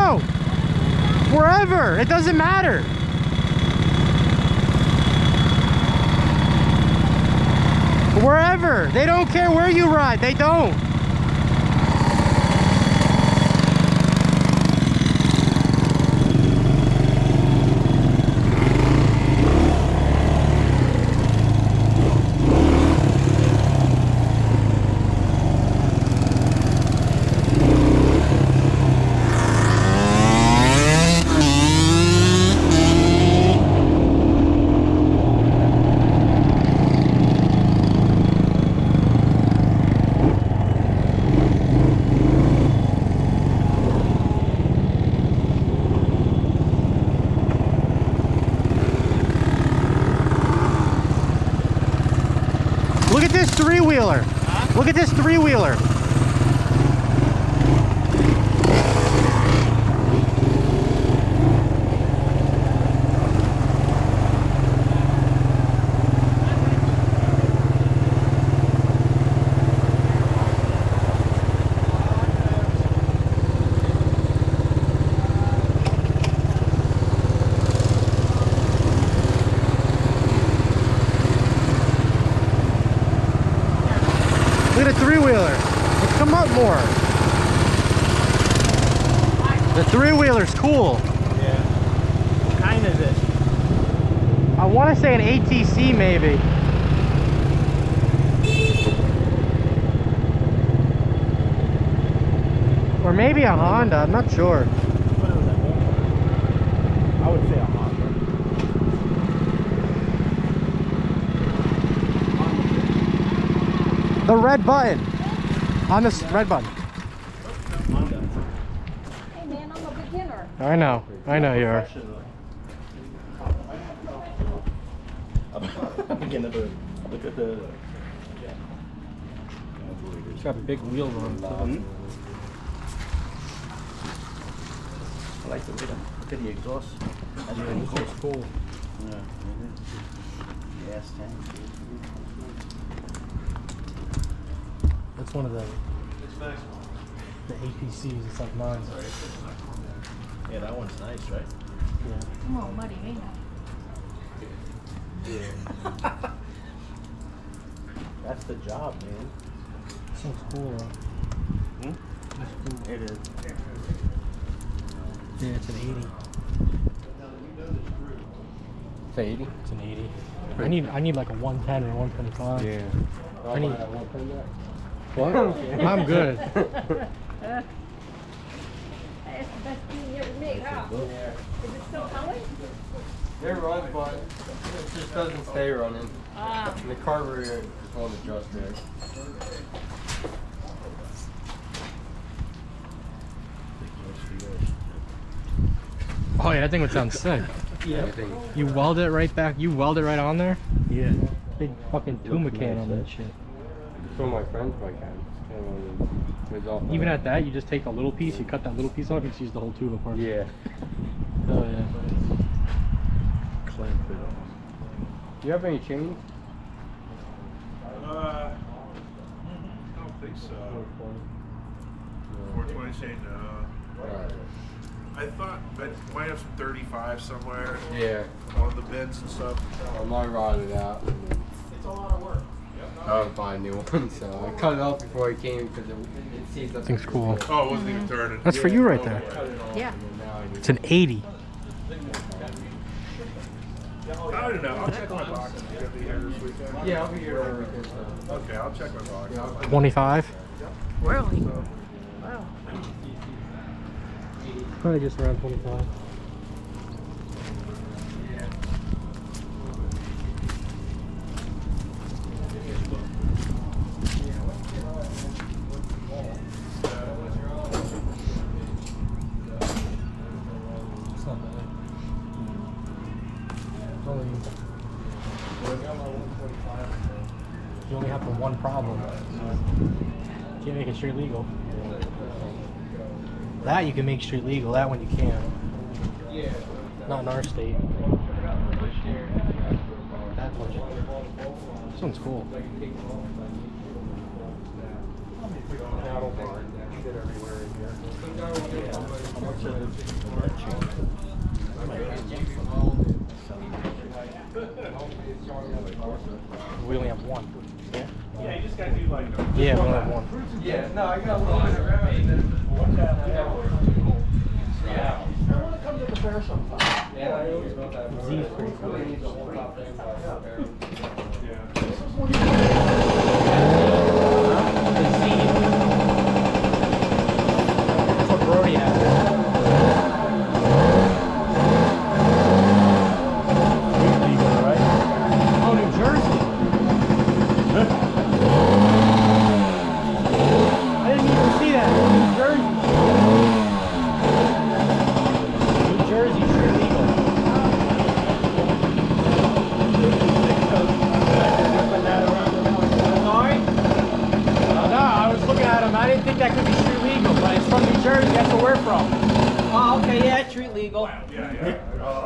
go. Wherever. It doesn't matter. Wherever. They don't care where you ride. They don't. Look at this three-wheeler. Huh? Look at this three-wheeler. Look at a three-wheeler. Let's come up more. The three-wheeler's cool. Yeah. What kind is it? I want to say an ATC maybe. Or maybe a Honda, I'm not sure. What is that? I would say a Honda. The red button. On this red button. Hey man, I'm a beginner. I know you are. Look at the. It's got big wheels on it. I like the way look at the exhaust. It's cool. Yeah. Gas tank. It's one of the APCs. It's like mine. Yeah, that one's nice, right? Yeah. Come on, muddy, ain't it? Yeah. That's the job, man. This one's cool though. It's cool. It is. Yeah, it's an 80. It's 80? It's an 80. I need like a 110 or 125. Yeah. I need. What? I'm good. That's the best thing you ever made, huh? Is it still going? It runs, but it just doesn't stay running. Ah. And the carburetor just won't adjust there. Oh yeah, that thing would sound sick. Yeah. You weld it right back. You weld it right on there. Yeah. Big fucking Puma can on that shit. Some of my friends might have. Even at that, you just take a little piece. You cut that little piece off. You just use the whole tube apart. Yeah. Oh yeah. Clamp it. Do you have any chains? I don't think so. 420 chain, no. I thought I might have some 35 somewhere Yeah. on the bins and stuff. I might rot it out. It's a lot of work. I would buy a new one, so I cut it off before I came because it seized up. Thing's cool. Oh, it wasn't even turning. That's for you right there. Yeah. It's an 80. I don't know. I'll check my box. You're gonna be here this weekend? Yeah, I'll be here over weekend. So. Okay, I'll check my box. 25. Really? Wow. Probably just around 25. It's not bad. You only have the one problem. Can't make it street legal. That you can make street legal. That one you can't. Not in our state. That one. This one's cool. Cattle barn. Shit everywhere in here. We only have one. Yeah? Yeah, you just gotta do like. Yeah, we only have one. Yeah, no, I got a little bit around and then yeah. I want to come to the fair sometime. Yeah, I always felt that. Z's pretty cool. Really need the whole top thing by the fair. Yeah. The Z. That's what Brody has. Right? Oh, New Jersey. I didn't even see that. New Jersey. New Jersey, street legal. Sorry? No, I was looking at them. I didn't think that could be street legal, but it's from New Jersey. That's where we're from. Oh, okay, yeah, street legal. Yeah.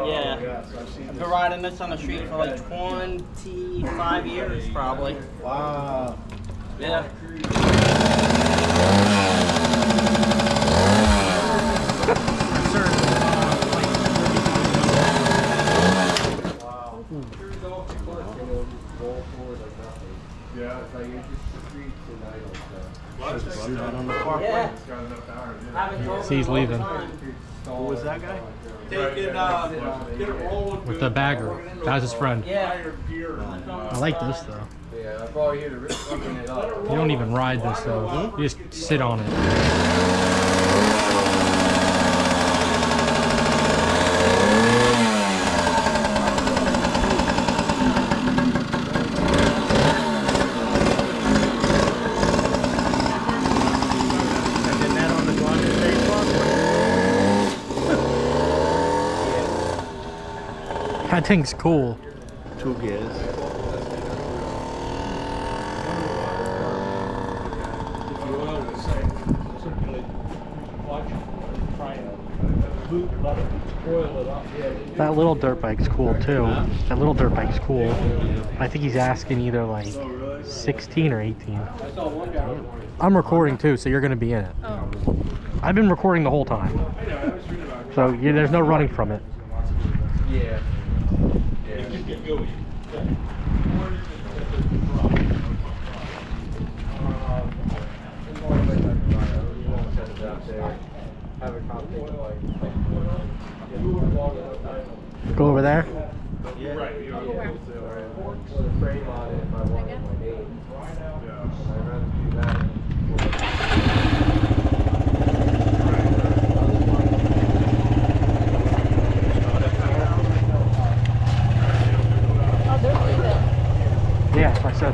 Yeah. I've been riding this on the street for like 25 years, probably. Wow. Yeah. Yeah. It's like you're just streets and idle stuff. Yeah. It's got enough power, didn't it? Haven't drove See, he's in a long leaving. time. Who was that guy? Taking, get it rolling With the bagger. That's his friend. Yeah. I like this though. Yeah, I'm probably here to open it up. You don't even ride this though. You just sit on it. Did that on the Blonde Facebook? That thing's cool. 2 gears. That little dirt bike's cool too. That little dirt bike's cool. I think he's asking either like 16 or 18. I'm recording too, so you're gonna be in it. I've been recording the whole time. So there's no running from it. Yeah. Go over there. Yeah. Right. You know, Put a frame on it if I wanted my name. I'd rather do that. Yeah, that's what I said.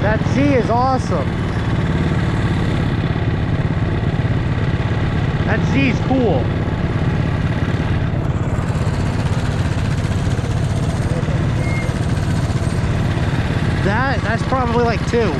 That Z is awesome. That Z is cool. That's probably like 2.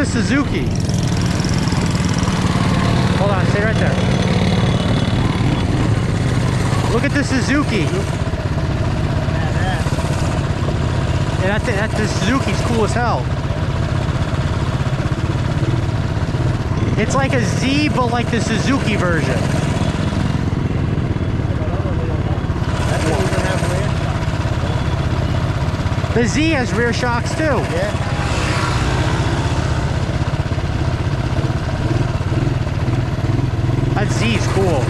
the Suzuki. Hold on, stay right there. Look at the Suzuki. And the Suzuki's cool as hell. It's like a Z, but like the Suzuki version. The Z has rear shocks too. Yeah. That Z's cool.